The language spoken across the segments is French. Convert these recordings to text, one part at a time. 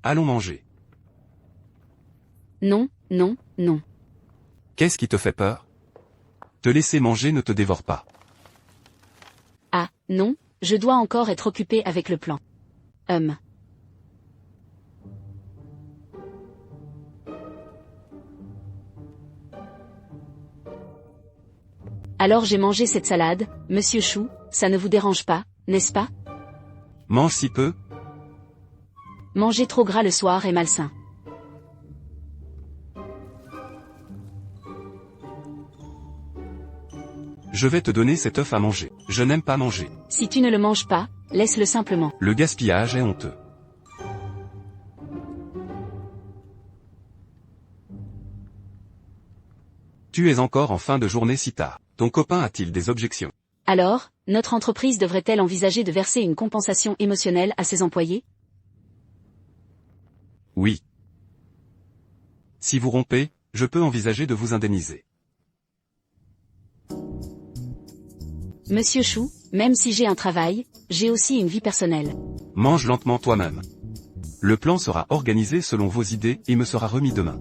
Allons manger. Non, non, non. Qu'est-ce qui te fait peur? Te laisser manger ne te dévore pas. Ah, non, je dois encore être occupé avec le plan. Alors j'ai mangé cette salade, Monsieur Chou, ça ne vous dérange pas, n'est-ce pas? Mange si peu? Manger trop gras le soir est malsain. Je vais te donner cet œuf à manger. Je n'aime pas manger. Si tu ne le manges pas, laisse-le simplement. Le gaspillage est honteux. Tu es encore en fin de journée si tard. Ton copain a-t-il des objections? Alors, notre entreprise devrait-elle envisager de verser une compensation émotionnelle à ses employés? Oui. Si vous rompez, je peux envisager de vous indemniser. Monsieur Chou, même si j'ai un travail, j'ai aussi une vie personnelle. Mange lentement toi-même. Le plan sera organisé selon vos idées et me sera remis demain.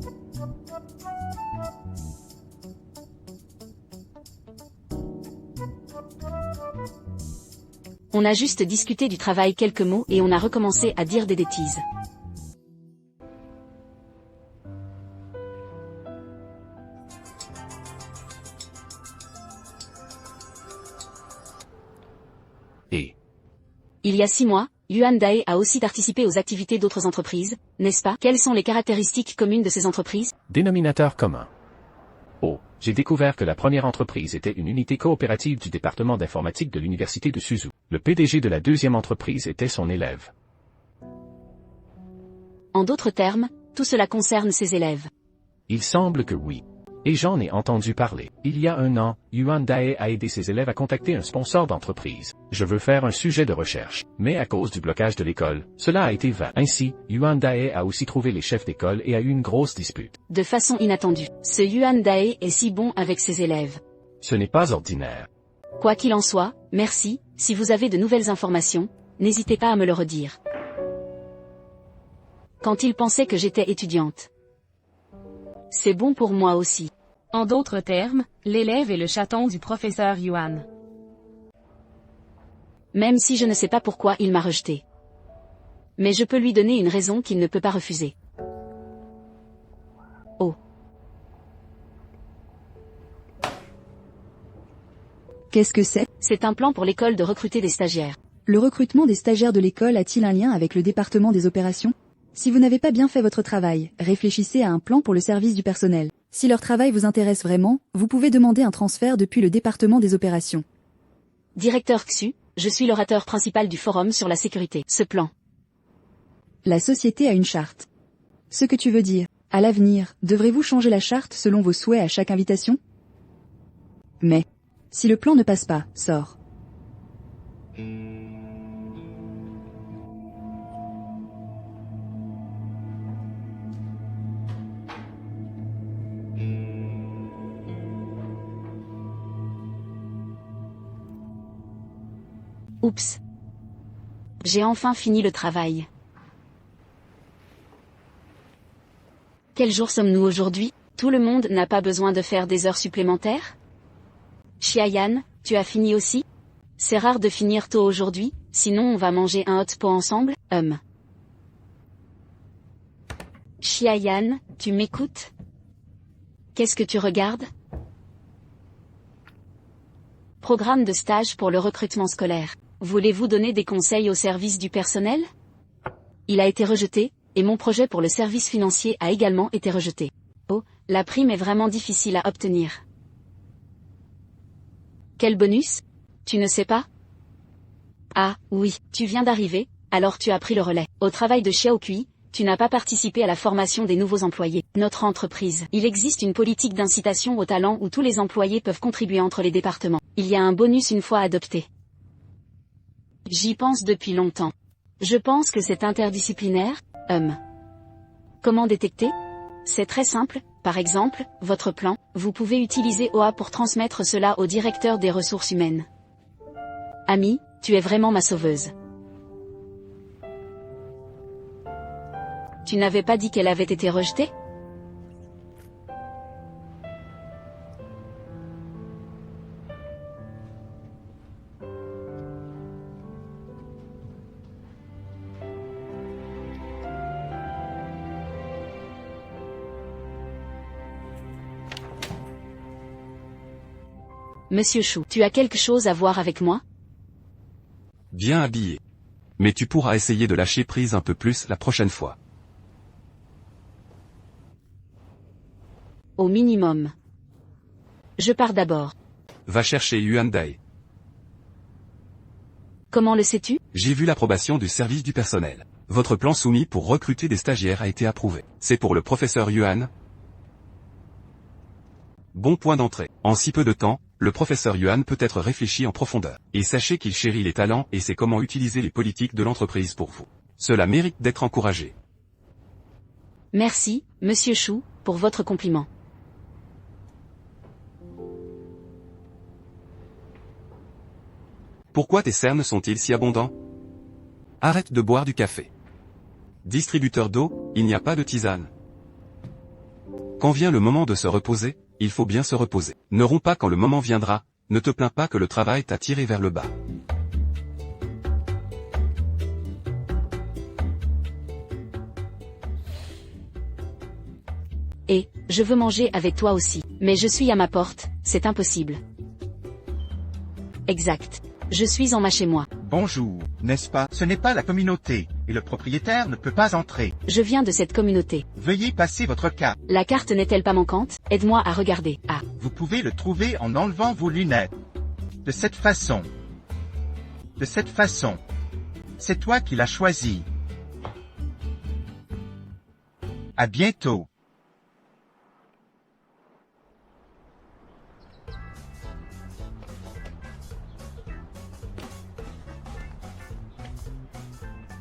On a juste discuté du travail quelques mots et on a recommencé à dire des bêtises. Et Il y a 6 mois, Yuan Dae a aussi participé aux activités d'autres entreprises, n'est-ce pas? Quelles sont les caractéristiques communes de ces entreprises? Dénominateur commun. Oh, j'ai découvert que la première entreprise était une unité coopérative du département d'informatique de l'université de Suzhou. Le PDG de la deuxième entreprise était son élève. En d'autres termes, tout cela concerne ses élèves. Il semble que oui. Et j'en ai entendu parler. Il y a 1 an, Yuan Dae a aidé ses élèves à contacter un sponsor d'entreprise. Je veux faire un sujet de recherche. Mais à cause du blocage de l'école, cela a été vain. Ainsi, Yuan Dae a aussi trouvé les chefs d'école et a eu une grosse dispute. De façon inattendue, ce Yuan Dae est si bon avec ses élèves. Ce n'est pas ordinaire. Quoi qu'il en soit, merci, si vous avez de nouvelles informations, n'hésitez pas à me le redire. Quand il pensait que j'étais étudiante. C'est bon pour moi aussi. En d'autres termes, l'élève est le chaton du professeur Yuan. Même si je ne sais pas pourquoi il m'a rejeté. Mais je peux lui donner une raison qu'il ne peut pas refuser. Oh. Qu'est-ce que c'est? C'est un plan pour l'école de recruter des stagiaires. Le recrutement des stagiaires de l'école a-t-il un lien avec le département des opérations? Si vous n'avez pas bien fait votre travail, réfléchissez à un plan pour le service du personnel. Si leur travail vous intéresse vraiment, vous pouvez demander un transfert depuis le département des opérations. Directeur Xu, je suis l'orateur principal du forum sur la sécurité. Ce plan. La société a une charte. Ce que tu veux dire, à l'avenir, devrez-vous changer la charte selon vos souhaits à chaque invitation? Mais, si le plan ne passe pas, sors. Oups. J'ai enfin fini le travail. Quel jour sommes-nous aujourd'hui? Tout le monde n'a pas besoin de faire des heures supplémentaires? Xiayan, tu as fini aussi? C'est rare de finir tôt aujourd'hui, sinon on va manger un hot pot ensemble, Xiayan, tu m'écoutes? Qu'est-ce que tu regardes? Programme de stage pour le recrutement scolaire. Voulez-vous donner des conseils au service du personnel? Il a été rejeté, et mon projet pour le service financier a également été rejeté. Oh, la prime est vraiment difficile à obtenir. Quel bonus? Tu ne sais pas? Ah, oui, tu viens d'arriver, alors tu as pris le relais. Au travail de Xiaokui, tu n'as pas participé à la formation des nouveaux employés. Notre entreprise. Il existe une politique d'incitation au talent où tous les employés peuvent contribuer entre les départements. Il y a un bonus une fois adopté. J'y pense depuis longtemps. Je pense que c'est interdisciplinaire, Comment détecter? C'est très simple, par exemple, votre plan, vous pouvez utiliser OA pour transmettre cela au directeur des ressources humaines. Ami, tu es vraiment ma sauveuse. Tu n'avais pas dit qu'elle avait été rejetée? Monsieur Chou, tu as quelque chose à voir avec moi? Bien habillé. Mais tu pourras essayer de lâcher prise un peu plus la prochaine fois. Au minimum. Je pars d'abord. Va chercher Yuan Dai. Comment le sais-tu? J'ai vu l'approbation du service du personnel. Votre plan soumis pour recruter des stagiaires a été approuvé. C'est pour le professeur Yuan. Bon point d'entrée. En si peu de temps, le professeur Yuan peut être réfléchi en profondeur. Et sachez qu'il chérit les talents et sait comment utiliser les politiques de l'entreprise pour vous. Cela mérite d'être encouragé. Merci, Monsieur Chou, pour votre compliment. Pourquoi tes cernes sont-ils si abondants? Arrête de boire du café. Distributeur d'eau, il n'y a pas de tisane. Quand vient le moment de se reposer, il faut bien se reposer. Ne romps pas quand le moment viendra, ne te plains pas que le travail t'a tiré vers le bas. Et, je veux manger avec toi aussi. Mais je suis à ma porte, c'est impossible. Exact. Je suis en ma chez moi. Bonjour, n'est-ce pas? Ce n'est pas la communauté, et le propriétaire ne peut pas entrer. Je viens de cette communauté. Veuillez passer votre carte. La carte n'est-elle pas manquante? Aide-moi à regarder. Ah. Vous pouvez le trouver en enlevant vos lunettes. De cette façon. De cette façon. C'est toi qui l'as choisi. À bientôt.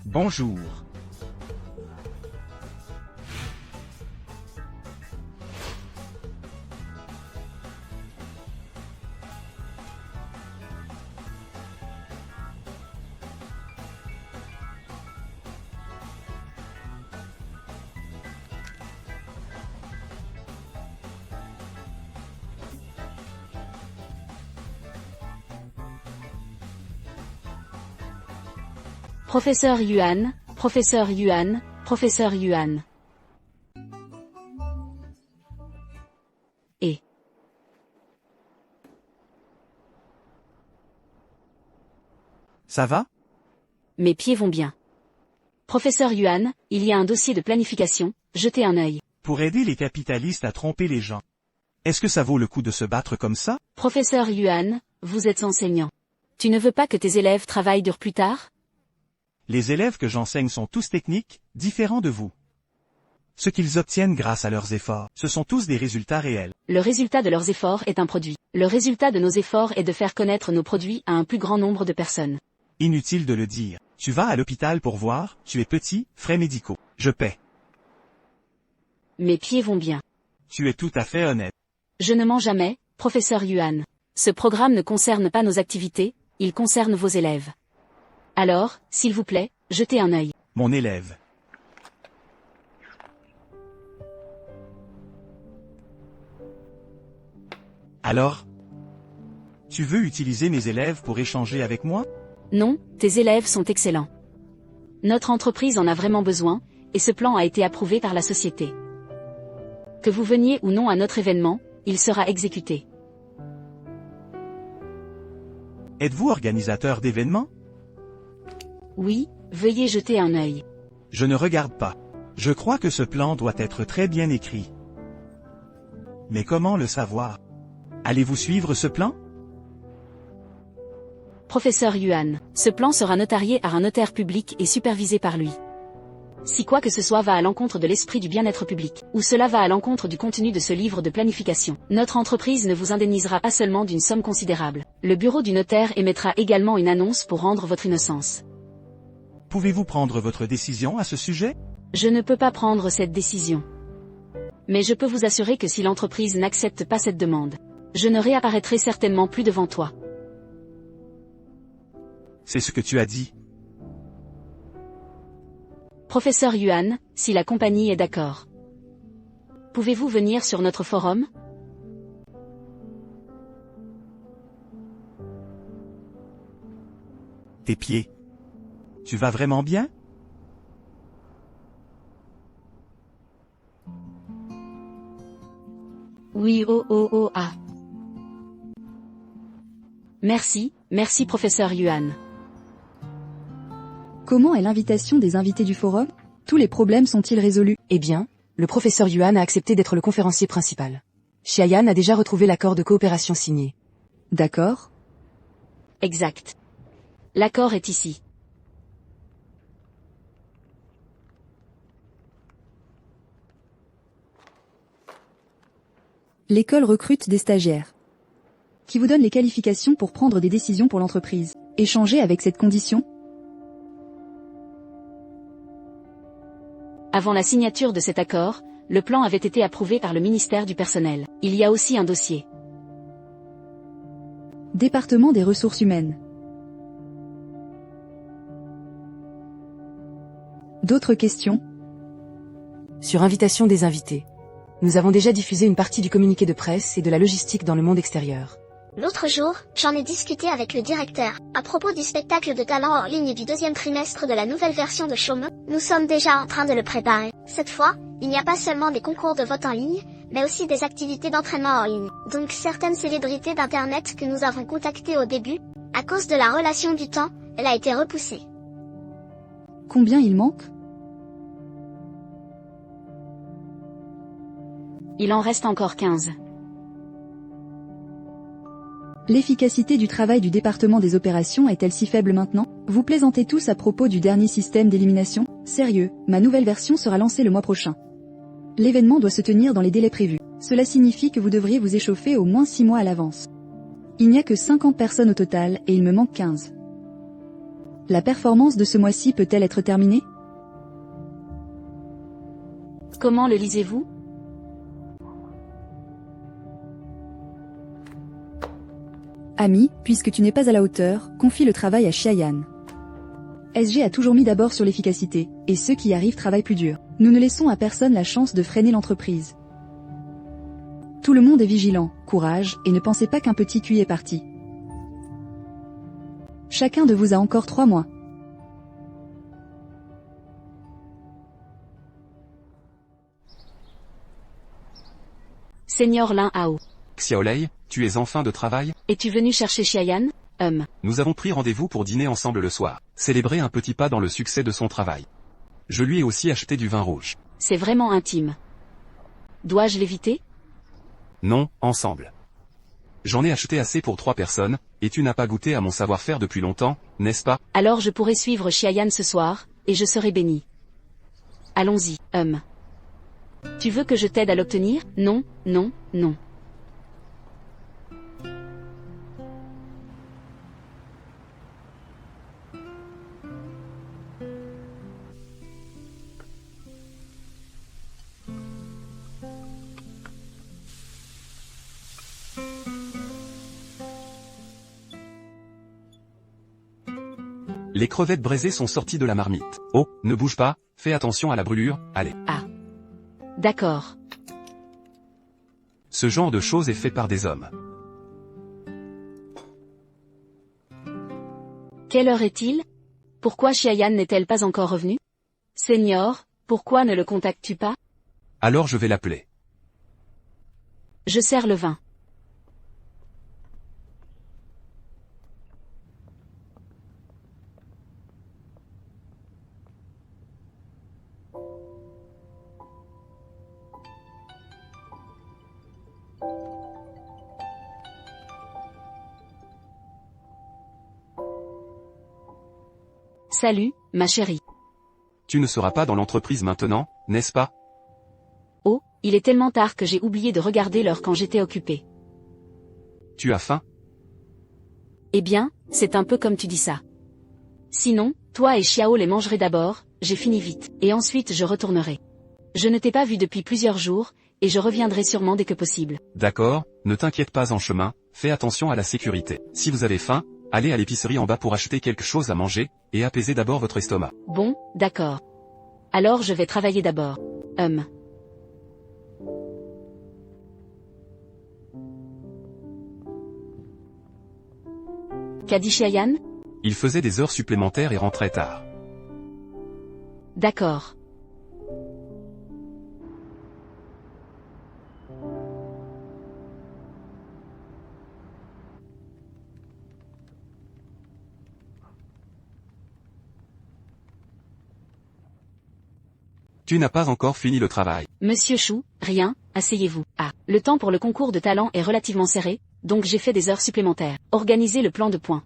Bonjour. Professeur Yuan, Professeur Yuan, Professeur Yuan. Et. Ça va? Mes pieds vont bien. Professeur Yuan, il y a un dossier de planification, jetez un œil. Pour aider les capitalistes à tromper les gens. Est-ce que ça vaut le coup de se battre comme ça? Professeur Yuan, vous êtes enseignant. Tu ne veux pas que tes élèves travaillent dur plus tard? Les élèves que j'enseigne sont tous techniques, différents de vous. Ce qu'ils obtiennent grâce à leurs efforts, ce sont tous des résultats réels. Le résultat de leurs efforts est un produit. Le résultat de nos efforts est de faire connaître nos produits à un plus grand nombre de personnes. Inutile de le dire. Tu vas à l'hôpital pour voir, tu es petit, frais médicaux. Je paie. Mes pieds vont bien. Tu es tout à fait honnête. Je ne mens jamais, professeur Yuan. Ce programme ne concerne pas nos activités, il concerne vos élèves. Alors, s'il vous plaît, jetez un œil. Mon élève. Alors? Tu veux utiliser mes élèves pour échanger avec moi? Non, tes élèves sont excellents. Notre entreprise en a vraiment besoin, et ce plan a été approuvé par la société. Que vous veniez ou non à notre événement, il sera exécuté. Êtes-vous organisateur d'événements? Oui, veuillez jeter un œil. Je ne regarde pas. Je crois que ce plan doit être très bien écrit. Mais comment le savoir? Allez-vous suivre ce plan? Professeur Yuan, ce plan sera notarié par un notaire public et supervisé par lui. Si quoi que ce soit va à l'encontre de l'esprit du bien-être public, ou cela va à l'encontre du contenu de ce livre de planification, notre entreprise ne vous indemnisera pas seulement d'une somme considérable. Le bureau du notaire émettra également une annonce pour rendre votre innocence. Pouvez-vous prendre votre décision à ce sujet? Je ne peux pas prendre cette décision. Mais je peux vous assurer que si l'entreprise n'accepte pas cette demande, je ne réapparaîtrai certainement plus devant toi. C'est ce que tu as dit. Professeur Yuan, si la compagnie est d'accord. Pouvez-vous venir sur notre forum? Tes pieds. Tu vas vraiment bien? Oui, oh ah. Merci professeur Yuan. Comment est l'invitation des invités du forum? Tous les problèmes sont-ils résolus? Eh bien, le professeur Yuan a accepté d'être le conférencier principal. Xiayan a déjà retrouvé l'accord de coopération signé. D'accord. Exact. L'accord est ici. L'école recrute des stagiaires. Qui vous donne les qualifications pour prendre des décisions pour l'entreprise. Échangez avec cette condition. Avant la signature de cet accord, le plan avait été approuvé par le ministère du Personnel. Il y a aussi un dossier. Département des ressources humaines. D'autres questions? Sur invitation des invités. Nous avons déjà diffusé une partie du communiqué de presse et de la logistique dans le monde extérieur. L'autre jour, j'en ai discuté avec le directeur. À propos du spectacle de talent hors ligne du deuxième trimestre de la nouvelle version de Chômeux, nous sommes déjà en train de le préparer. Cette fois, il n'y a pas seulement des concours de vote en ligne, mais aussi des activités d'entraînement en ligne. Donc certaines célébrités d'Internet que nous avons contactées au début, à cause de la relation du temps, elle a été repoussée. Combien il manque? Il en reste encore 15. L'efficacité du travail du département des opérations est-elle si faible maintenant? Vous plaisantez tous à propos du dernier système d'élimination? Sérieux, ma nouvelle version sera lancée le mois prochain. L'événement doit se tenir dans les délais prévus. Cela signifie que vous devriez vous échauffer au moins 6 mois à l'avance. Il n'y a que 50 personnes au total et il me manque 15. La performance de ce mois-ci peut-elle être terminée? Comment le lisez-vous? Ami, puisque tu n'es pas à la hauteur, confie le travail à Xiayan. SG a toujours mis d'abord sur l'efficacité, et ceux qui y arrivent travaillent plus dur. Nous ne laissons à personne la chance de freiner l'entreprise. Tout le monde est vigilant, courage, et ne pensez pas qu'un petit QI est parti. Chacun de vous a encore 3 mois. Seigneur Lin Hao. Xiaolei, tu es en fin de travail? Es-tu venu chercher Xiayan? Nous avons pris rendez-vous pour dîner ensemble le soir. Célébrer un petit pas dans le succès de son travail. Je lui ai aussi acheté du vin rouge. C'est vraiment intime. Dois-je l'éviter? Non, ensemble. J'en ai acheté assez pour 3 personnes, et tu n'as pas goûté à mon savoir-faire depuis longtemps, n'est-ce pas? Alors je pourrai suivre Xiayan ce soir, et je serai béni. Allons-y, Tu veux que je t'aide à l'obtenir? Non, non, non. Les crevettes braisées sont sorties de la marmite. Oh, ne bouge pas, fais attention à la brûlure, allez. Ah. D'accord. Ce genre de choses est fait par des hommes. Quelle heure est-il? Pourquoi Xiayan n'est-elle pas encore revenue? Seigneur, pourquoi ne le contactes-tu pas? Alors je vais l'appeler. Je sers le vin. Salut, ma chérie. Tu ne seras pas dans l'entreprise maintenant, n'est-ce pas? Oh, il est tellement tard que j'ai oublié de regarder l'heure quand j'étais occupée. Tu as faim? Eh bien, c'est un peu comme tu dis ça. Sinon, toi et Xiao les mangerez d'abord, j'ai fini vite, et ensuite je retournerai. Je ne t'ai pas vu depuis plusieurs jours, et je reviendrai sûrement dès que possible. D'accord, ne t'inquiète pas en chemin, fais attention à la sécurité. Si vous avez faim, allez à l'épicerie en bas pour acheter quelque chose à manger, et apaisez d'abord votre estomac. Bon, d'accord. Alors je vais travailler d'abord. Qu'a dit Cheyenne? Il faisait des heures supplémentaires et rentrait tard. D'accord. Tu n'as pas encore fini le travail. Monsieur Chou, rien, asseyez-vous. Ah, le temps pour le concours de talent est relativement serré, donc j'ai fait des heures supplémentaires. Organisez le plan de points.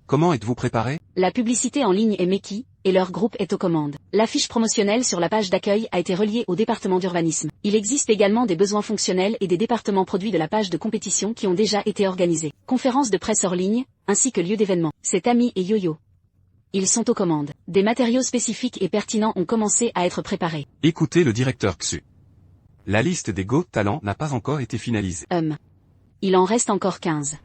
Comment êtes-vous préparé? La publicité en ligne est Meki, et leur groupe est aux commandes. L'affiche promotionnelle sur la page d'accueil a été reliée au département d'urbanisme. Il existe également des besoins fonctionnels et des départements produits de la page de compétition qui ont déjà été organisés. Conférences de presse hors ligne, ainsi que lieu d'événement. C'est Ami et Yo-Yo. Ils sont aux commandes. Des matériaux spécifiques et pertinents ont commencé à être préparés. Écoutez le directeur Xu. La liste des Go Talents n'a pas encore été finalisée. Il en reste encore 15.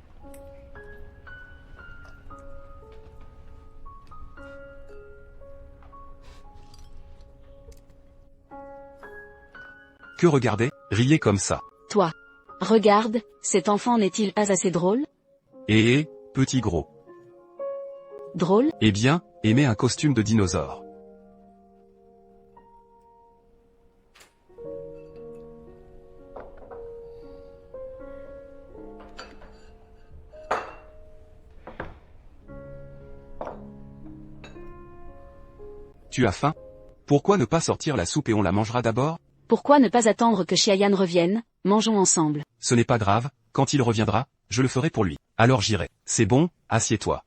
Que regardez, riez comme ça. Toi. Regarde, cet enfant n'est-il pas assez drôle? Petit gros. Drôle? Eh bien, aimez un costume de dinosaure. Tu as faim? Pourquoi ne pas sortir la soupe et on la mangera d'abord? Pourquoi ne pas attendre que Cheyenne revienne? Mangeons ensemble. Ce n'est pas grave, quand il reviendra, je le ferai pour lui. Alors j'irai. C'est bon, assieds-toi.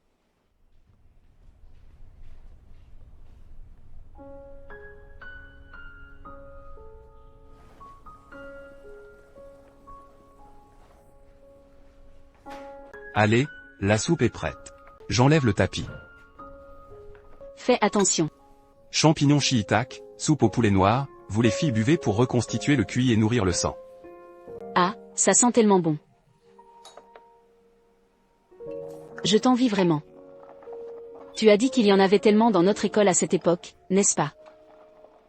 Allez, la soupe est prête. J'enlève le tapis. Fais attention. Champignons shiitake, soupe au poulet noir, vous les filles buvez pour reconstituer le QI et nourrir le sang. Ah, ça sent tellement bon. Je t'envie vraiment. Tu as dit qu'il y en avait tellement dans notre école à cette époque, n'est-ce pas?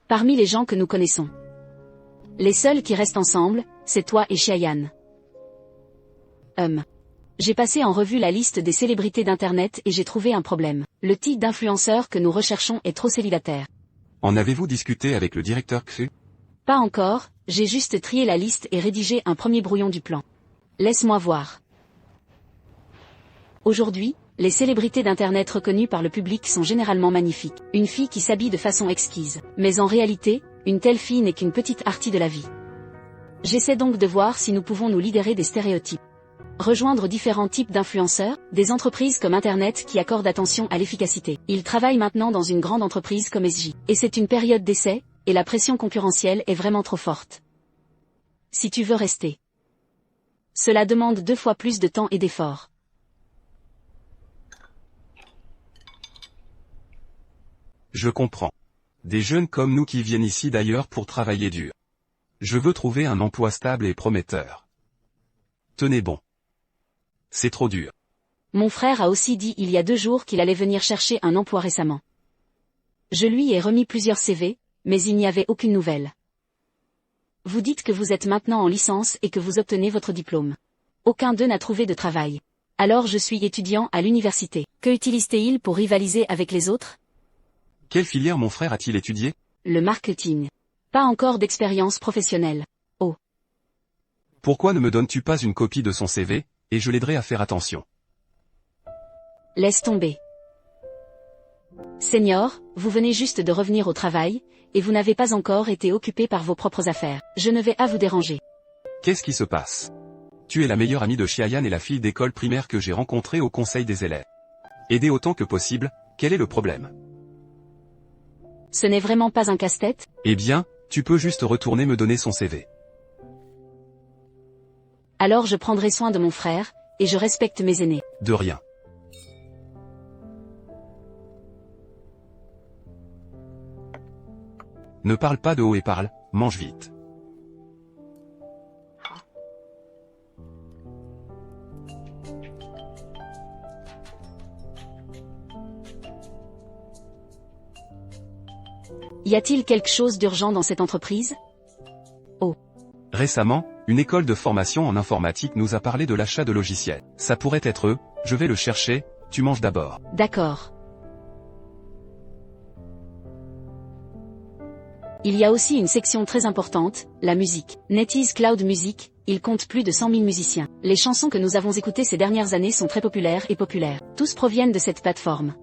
Parmi les gens que nous connaissons. Les seuls qui restent ensemble, c'est toi et Cheyenne. J'ai passé en revue la liste des célébrités d'Internet et j'ai trouvé un problème. Le type d'influenceur que nous recherchons est trop célibataire. En avez-vous discuté avec le directeur Xu? Pas encore, j'ai juste trié la liste et rédigé un premier brouillon du plan. Laisse-moi voir. Aujourd'hui, les célébrités d'Internet reconnues par le public sont généralement magnifiques. Une fille qui s'habille de façon exquise. Mais en réalité, une telle fille n'est qu'une petite artie de la vie. J'essaie donc de voir si nous pouvons nous libérer des stéréotypes. Rejoindre différents types d'influenceurs, des entreprises comme Internet qui accordent attention à l'efficacité. Ils travaillent maintenant dans une grande entreprise comme SJ. Et c'est une période d'essai, et la pression concurrentielle est vraiment trop forte. Si tu veux rester. Cela demande 2 fois plus de temps et d'efforts. Je comprends. Des jeunes comme nous qui viennent ici d'ailleurs pour travailler dur. Je veux trouver un emploi stable et prometteur. Tenez bon. C'est trop dur. Mon frère a aussi dit il y a 2 jours qu'il allait venir chercher un emploi récemment. Je lui ai remis plusieurs CV, mais il n'y avait aucune nouvelle. Vous dites que vous êtes maintenant en licence et que vous obtenez votre diplôme. Aucun d'eux n'a trouvé de travail. Alors je suis étudiant à l'université. Que utilise-t-il pour rivaliser avec les autres? Quelle filière mon frère a-t-il étudié? Le marketing. Pas encore d'expérience professionnelle. Oh. Pourquoi ne me donnes-tu pas une copie de son CV, et je l'aiderai à faire attention. Laisse tomber. Senior, vous venez juste de revenir au travail, et vous n'avez pas encore été occupé par vos propres affaires. Je ne vais pas vous déranger. Qu'est-ce qui se passe? Tu es la meilleure amie de Cheyenne et la fille d'école primaire que j'ai rencontrée au conseil des élèves. Aidez autant que possible, quel est le problème? Ce n'est vraiment pas un casse-tête? Eh bien, tu peux juste retourner me donner son CV. Alors je prendrai soin de mon frère, et je respecte mes aînés. De rien. Ne parle pas de haut et parle, mange vite. Y a-t-il quelque chose d'urgent dans cette entreprise? Récemment, une école de formation en informatique nous a parlé de l'achat de logiciels. Ça pourrait être eux, je vais le chercher, tu manges d'abord. D'accord. Il y a aussi une section très importante, la musique. NetEase Cloud Music, il compte plus de 100 000 musiciens. Les chansons que nous avons écoutées ces dernières années sont très populaires et populaires. Tous proviennent de cette plateforme.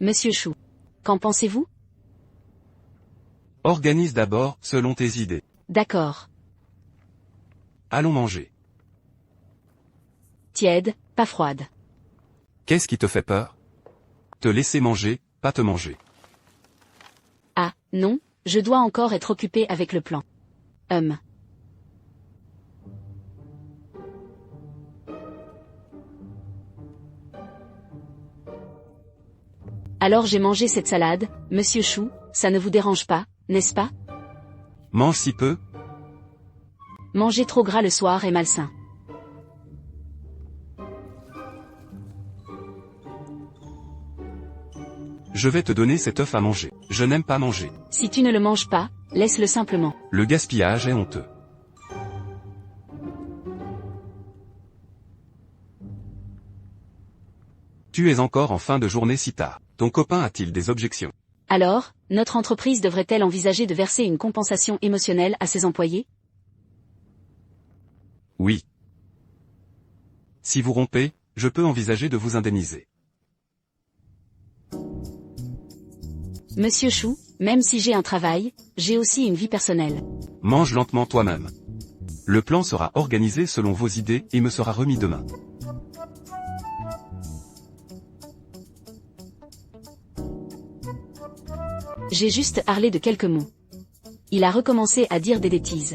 Monsieur Chou. Qu'en pensez-vous? Organise d'abord, selon tes idées. D'accord. Allons manger. Tiède, pas froide. Qu'est-ce qui te fait peur? Te laisser manger, pas te manger. Ah, non, je dois encore être occupé avec le plan. Alors j'ai mangé cette salade, Monsieur Chou, ça ne vous dérange pas, n'est-ce pas? Mange si peu. Manger trop gras le soir est malsain. Je vais te donner cet œuf à manger. Je n'aime pas manger. Si tu ne le manges pas, laisse-le simplement. Le gaspillage est honteux. Tu es encore en fin de journée si tard. Ton copain a-t-il des objections? Alors, notre entreprise devrait-elle envisager de verser une compensation émotionnelle à ses employés? Oui. Si vous rompez, je peux envisager de vous indemniser. Monsieur Chou, même si j'ai un travail, j'ai aussi une vie personnelle. Mange lentement toi-même. Le plan sera organisé selon vos idées et me sera remis demain. J'ai juste parlé de quelques mots. Il a recommencé à dire des bêtises.